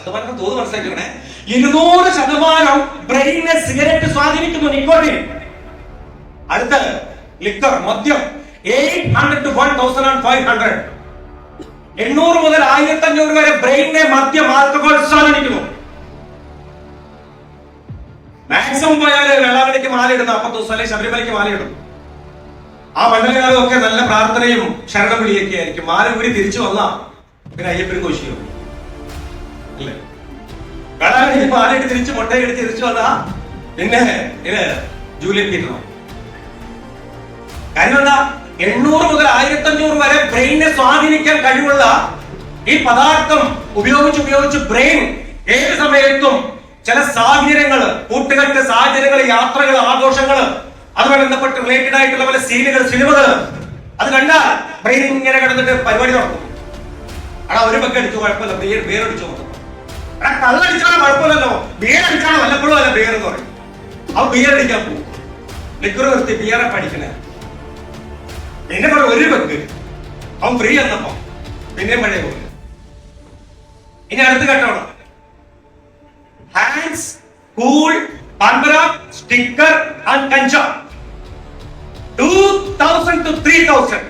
ശതമാനം തോത് മനസ്സിലാക്കണേ. 200% ബ്രെയിനെ സിഗരറ്റ് സ്വാധീനിക്കുന്നു, നിക്കോട്ടിൻ. അടുത്ത ലിക്കർ, മദ്യം 800 to 1500. 800 മുതൽ 1500 വരെ ബ്രെയിനെ മദ്യം, ആൽക്കഹോൾ സ്വാധീനിക്കുന്നു. മാക്സിമം പോയാൽ വേളാങ്കണ്ണിക്ക് മാലയിടുന്ന 40 ദിവസം, അല്ലെങ്കിൽ ശബരിമലയ്ക്ക് മാലയിടും. ആ മണ്ഡലകാലമൊക്കെ നല്ല പ്രാർത്ഥനയും ശരണം വിളിയൊക്കെ ആയിരിക്കും. മാല കൂടി തിരിച്ചു വന്നാ പിന്നെ അയ്യപ്പനും കോശിയും അല്ലേ. വേളാങ്കണ്ണിക്ക് മാലയിട്ട് തിരിച്ച് മുട്ടയെടുത്ത് തിരിച്ചു വന്നാ പിന്നെ ജൂലിയൻ പീറ്ററോ. കാര്യം എന്താ? 800 മുതൽ 1500 വരെ ബ്രെയിനെ സ്വാധീനിക്കാൻ കഴിവുള്ള ഈ പദാർത്ഥം ഉപയോഗിച്ച് ബ്രെയിൻ ഏത് സമയത്തും ചില സാഹചര്യങ്ങള്, കൂട്ടുകെട്ട് സാഹചര്യങ്ങള്, യാത്രകള്, ആഘോഷങ്ങള്, അതുമായി ബന്ധപ്പെട്ട് റിലേറ്റഡ് ആയിട്ടുള്ള പല സീനുകൾ, സിനിമകള് അത് കണ്ടാൽ ബ്രെയിൻ ഇങ്ങനെ കിടന്നിട്ട് പരിപാടി നടക്കും. എടാ ഒരു പക്ക അടിച്ചു കുഴപ്പമില്ല, ബിയറടിച്ചു നോക്കും. എടാ കള്ളടിച്ചാലും കുഴപ്പമില്ലല്ലോ, ബിയറടിച്ചാലും വല്ലപ്പോഴും അല്ല ബിയർ എന്ന് പറയും. അവ ബിയറടിക്കാൻ പോകും. ലിക്കർ നിർത്തി ബിയറെ പഠിക്കണേ. പിന്നെ പറയും ഒരു പക്ക് അവൻ ഫ്രീ എന്നപ്പോ പിന്നെയും പഴയ പോകും. ഇനി അടുത്ത് കേട്ടോളൂ. ഹാൻഡ്സ്, കൂൾ, പാൻപര, സ്റ്റിക്കർ ആൻഡ് കഞ്ച 2000 to 3000.